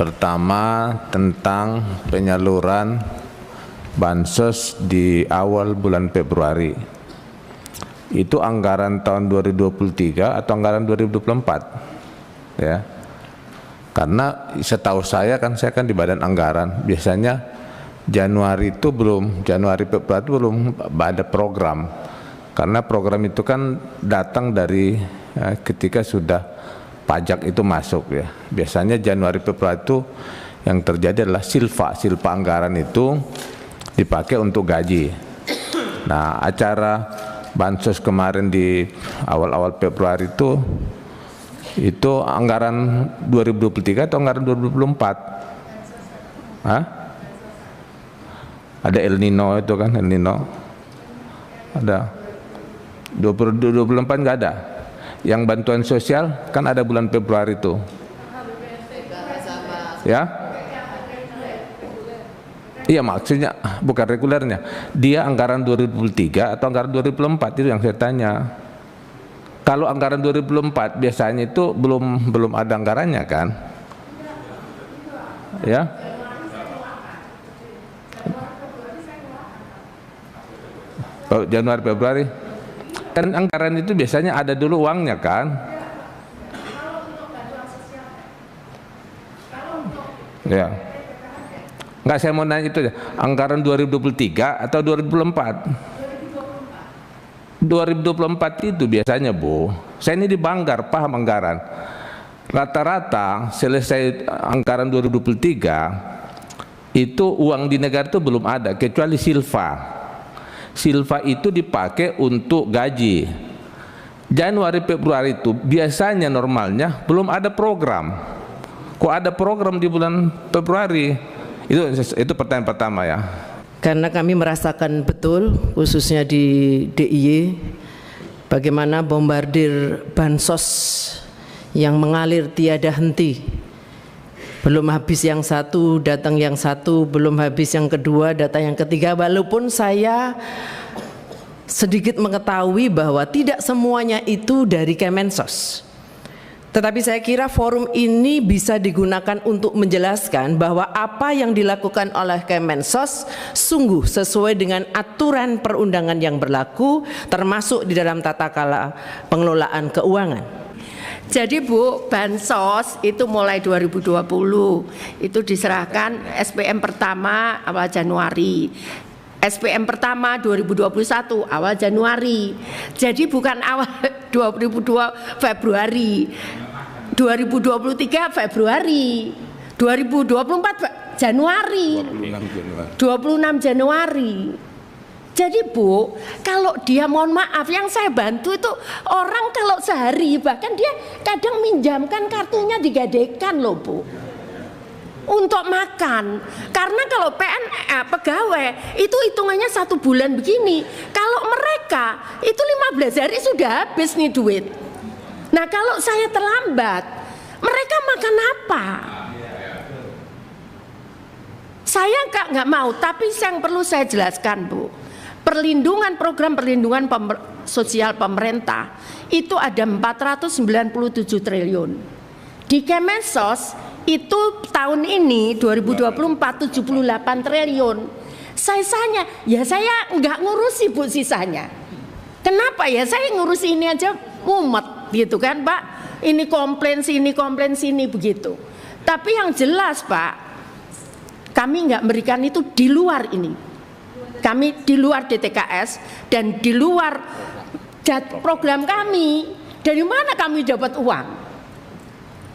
Pertama, tentang penyaluran bansos di awal bulan Februari. Itu anggaran tahun 2023 atau anggaran 2024? Ya. Karena setahu saya kan di badan anggaran. Biasanya Januari Februari itu belum ada program. Karena program itu kan datang dari ketika sudah pajak itu masuk ya. Biasanya Januari Februari itu yang terjadi adalah silfa anggaran itu dipakai untuk gaji. Nah, acara bansos kemarin di awal-awal Februari itu anggaran 2023 atau anggaran 2024? Hah? Ada El Nino itu kan, El Nino. Ada 2024 nggak ada. Yang bantuan sosial kan ada bulan Februari itu. Ya? Iya, maksudnya bukan regulernya. Dia anggaran 2023 atau anggaran 2024 itu yang saya tanya. Kalau anggaran 2024 biasanya itu belum ada anggarannya kan? Ya? Oh, Januari Februari. Kan anggaran itu biasanya ada dulu uangnya kan? Ya. Enggak, saya mau nanya itu aja. Anggaran 2023 atau 2024? 2024 itu biasanya, Bu. Saya ini di Banggar, paham anggaran. Rata-rata selesai anggaran 2023 itu uang di negara itu belum ada kecuali silfa. Silfa itu dipakai untuk gaji. Januari Februari itu biasanya normalnya belum ada program. Kok ada program di bulan Februari? Itu pertanyaan pertama ya. Karena kami merasakan betul khususnya di DIY bagaimana bombardir bansos yang mengalir tiada henti. Belum habis yang satu, datang yang satu, belum habis yang kedua, datang yang ketiga. Walaupun saya sedikit mengetahui bahwa tidak semuanya itu dari Kemensos. Tetapi saya kira forum ini bisa digunakan untuk menjelaskan bahwa apa yang dilakukan oleh Kemensos sungguh sesuai dengan aturan perundangan yang berlaku, termasuk di dalam tata kelola pengelolaan keuangan. Jadi Bu, bansos itu mulai 2020 itu diserahkan SPM pertama awal Januari, SPM pertama 2021 awal Januari. Jadi bukan awal 2022 Februari, 2023 Februari, 2024 Januari, 26 Januari. Jadi Bu, kalau dia, mohon maaf, yang saya bantu itu orang kalau sehari bahkan dia kadang minjamkan kartunya digadekan loh Bu, untuk makan. Karena kalau pegawai itu hitungannya 1 bulan begini. Kalau mereka itu 15 hari sudah habis nih duit. Nah kalau saya terlambat, mereka makan apa? Saya nggak mau, tapi yang perlu saya jelaskan Bu, program perlindungan sosial pemerintah itu ada 497 triliun. Di Kemensos itu tahun ini 2024 78 triliun. Sisanya ya saya nggak ngurusi Bu sisanya. Kenapa ya, saya ngurusi ini aja mumet gitu kan Pak. Ini komplain sini begitu. Tapi yang jelas Pak, kami nggak memberikan itu di luar ini. Kami di luar DTKS dan di luar program kami. Dari mana kami dapat uang?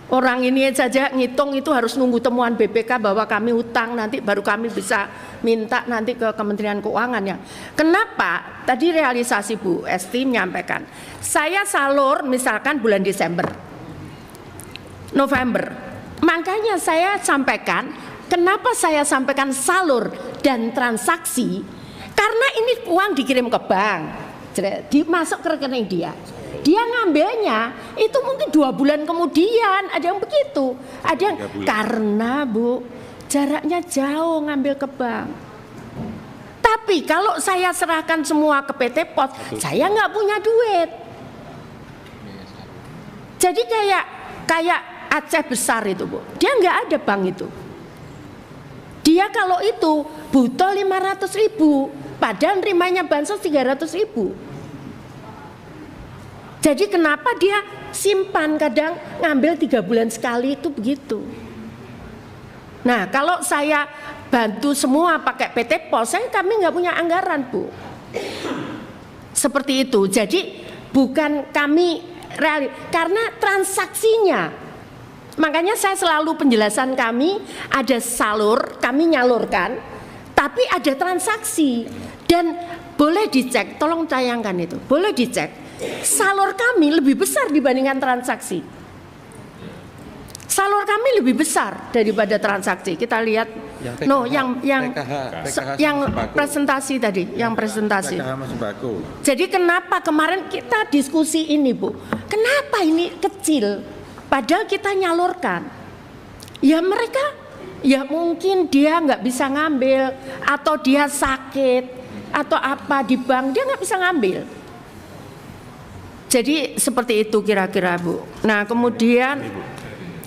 Orang ini saja ngitung itu harus nunggu temuan BPK bahwa kami utang, nanti baru kami bisa minta nanti ke Kementerian Keuangan ya. Kenapa? Tadi realisasi Bu Esti menyampaikan, saya salur misalkan bulan Desember, November. Makanya saya sampaikan, kenapa saya sampaikan salur dan transaksi? Karena ini uang dikirim ke bank, masuk ke rekening dia ngambilnya itu mungkin 2 bulan kemudian, ada yang begitu, ada yang karena Bu jaraknya jauh ngambil ke bank. Tapi kalau saya serahkan semua ke PT Pos, saya nggak punya duit. Jadi kayak Aceh besar itu Bu, dia nggak ada bank itu. Dia kalau itu butuh 500.000, padahal nerimanya bansos 300.000. Jadi kenapa dia simpan, kadang ngambil 3 bulan sekali itu begitu. Nah kalau saya bantu semua pakai PT Pos, kami nggak punya anggaran Bu. Seperti itu. Jadi bukan kami karena transaksinya. Makanya saya selalu penjelasan kami ada salur, kami nyalurkan, tapi ada transaksi. Dan boleh dicek, tolong tayangkan itu, boleh dicek. Salur kami lebih besar dibandingkan transaksi. Salur kami lebih besar daripada transaksi. Kita lihat, yang presentasi tadi, yang presentasi. Jadi kenapa kemarin kita diskusi ini Bu? Kenapa ini kecil? Padahal kita nyalurkan. Ya mereka, ya mungkin dia nggak bisa ngambil, atau dia sakit, atau apa di bank dia nggak bisa ngambil. Jadi seperti itu kira-kira Bu. Nah kemudian,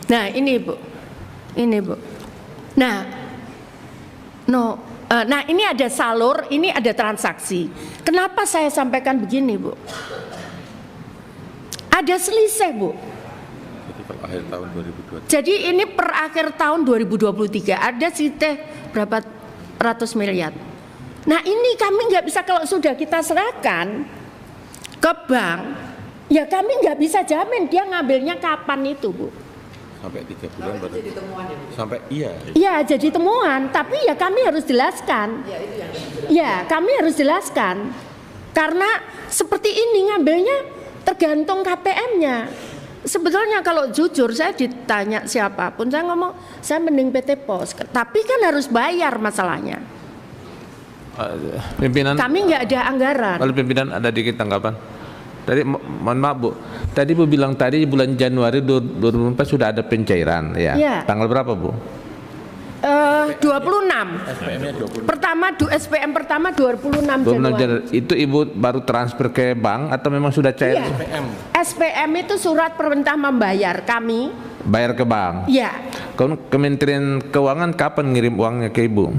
nah ini Bu, Nah, nah ini ada salur, ini ada transaksi. Kenapa saya sampaikan begini Bu? Ada selisih Bu. Akhir tahun 2023. Jadi ini per akhir tahun 2023 ada siteh berapa ratus miliar. Nah ini kami nggak bisa, kalau sudah kita serahkan ke bank, ya kami nggak bisa jamin dia ngambilnya kapan itu Bu. Sampai 3 bulan baru jadi temuan ya? Sampai iya. Iya jadi temuan, tapi ya kami harus jelaskan. Ya kami harus jelaskan. Karena seperti ini ngambilnya tergantung KPM-nya. Sebetulnya kalau jujur saya ditanya siapapun, saya ngomong saya mending PT Pos, tapi kan harus bayar masalahnya. Pimpinan Kami nggak ada anggaran. Kalau pimpinan ada dikit tanggapan. Tadi mohon maaf Bu, tadi Bu bilang tadi bulan Januari 2024 sudah ada pencairan ya. Ya. Tanggal berapa Bu? 26. SPM-nya 20. SPM pertama 26 Januari. Itu Ibu baru transfer ke bank atau memang sudah cair? Iya. SPM itu surat perintah membayar kami. Bayar ke bank? Iya. Kementerian Keuangan kapan ngirim uangnya ke Ibu?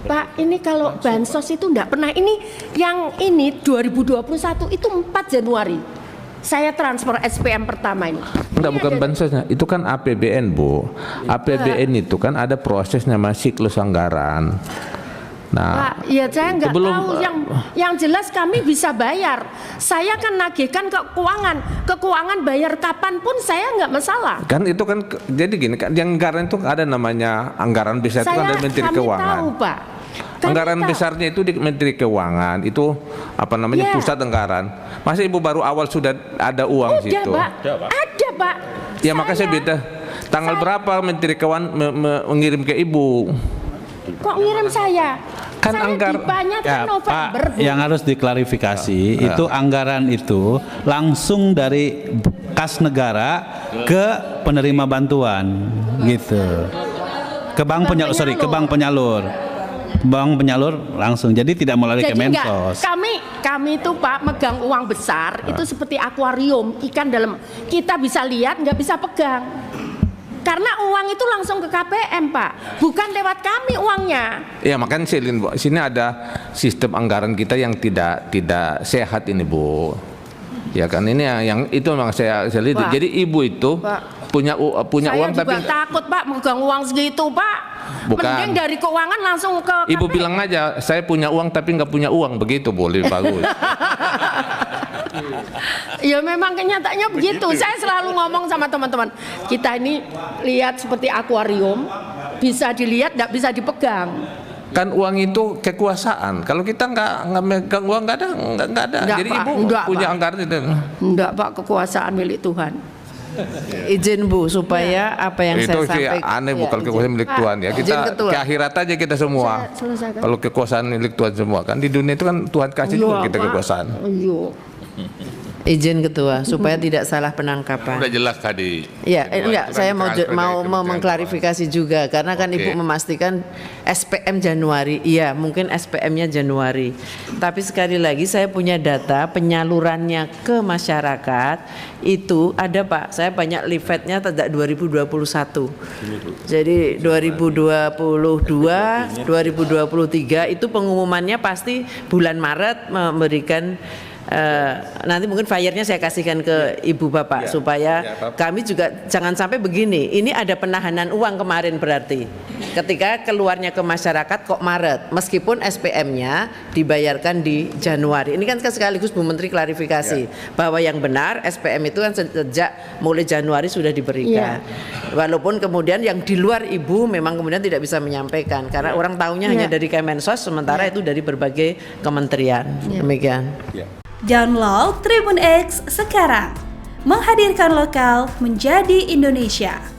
Pak, ini kalau bansos itu enggak pernah. Ini yang ini 2021 itu 4 Januari. Saya transfer SPM pertama ini. Enggak, bukan bansosnya, itu kan APBN Bu. APBN itu kan ada prosesnya, masih siklus anggaran. Nah, Pak, ya saya nggak sebelum, tahu. Yang jelas kami bisa bayar. Saya kan nagihkan ke keuangan bayar kapanpun saya nggak masalah. Kan itu kan jadi gini kan, yang anggaran itu ada namanya anggaran besar itu kan dari Menteri Keuangan. Tahu Pak. Anggaran besarnya itu di Menteri Keuangan, itu apa namanya, pusat anggaran. Masa Ibu baru awal sudah ada uang situ? Pak. Ada Pak. Ya makanya saya beda. Tanggal berapa Menteri Keuangan mengirim ke Ibu? Kok ngirim saya? Kan saya anggaran ya, Pak, yang harus diklarifikasi itu anggaran itu langsung dari kas negara ke penerima bantuan gitu. Ke bank penyalur, ke bank penyalur. Bank penyalur langsung, jadi tidak melalui Kemensos. Kami itu Pak megang uang besar itu seperti akuarium ikan dalam, kita bisa lihat nggak bisa pegang. Karena uang itu langsung ke KPM Pak, bukan lewat kami uangnya. Ya makanya sini ada sistem anggaran kita yang tidak sehat ini Bu. Ya kan ini yang itu memang saya lihat. Jadi Ibu itu punya uang tapi takut Pak megang uang segitu Pak. Bukan. Mending dari keuangan langsung ke Ibu KPM. Bilang aja saya punya uang tapi nggak punya uang, begitu boleh bagus. Ya memang kenyataannya begitu. Saya selalu ngomong sama teman-teman, kita ini lihat seperti akuarium, bisa dilihat, nggak bisa dipegang. Kan uang itu kekuasaan. Kalau kita nggak megang uang nggak ada. Enggak, jadi Pak, Ibu punya anggaran itu. Enggak Pak, kekuasaan milik Tuhan. Izin Bu supaya apa yang itu saya sampaikan. Itu aneh Bu, kalau kekuasaan milik Tuhan ya. Kita ke akhirat aja kita semua. Kalau kekuasaan milik Tuhan semua kan di dunia itu kan Tuhan kasih juga kita kekuasaan. Iya. Izin Ketua supaya tidak salah penangkapan. Udah jelas tadi. Ya, enggak, Itu kan saya transfer dari mau Kementerian mengklarifikasi juga karena kan Oke. Ibu memastikan SPM Januari. Iya, mungkin SPM-nya Januari. Tapi sekali lagi saya punya data penyalurannya ke masyarakat itu ada Pak. Saya banyak leafletnya sejak 2021. Jadi 2022, 2023 itu pengumumannya pasti bulan Maret memberikan nanti mungkin flyernya saya kasihkan ke Ibu Bapak supaya kami juga jangan sampai begini. Ini ada penahanan uang kemarin berarti ketika keluarnya ke masyarakat kok Maret meskipun SPM-nya dibayarkan di Januari. Ini kan sekaligus Bu Menteri klarifikasi bahwa yang benar SPM itu kan sejak mulai Januari sudah diberikan. Walaupun kemudian yang di luar Ibu memang kemudian tidak bisa menyampaikan karena orang tahunya hanya dari Kemensos sementara itu dari berbagai kementerian. Demikian. Download Tribun X sekarang, menghadirkan lokal menjadi Indonesia.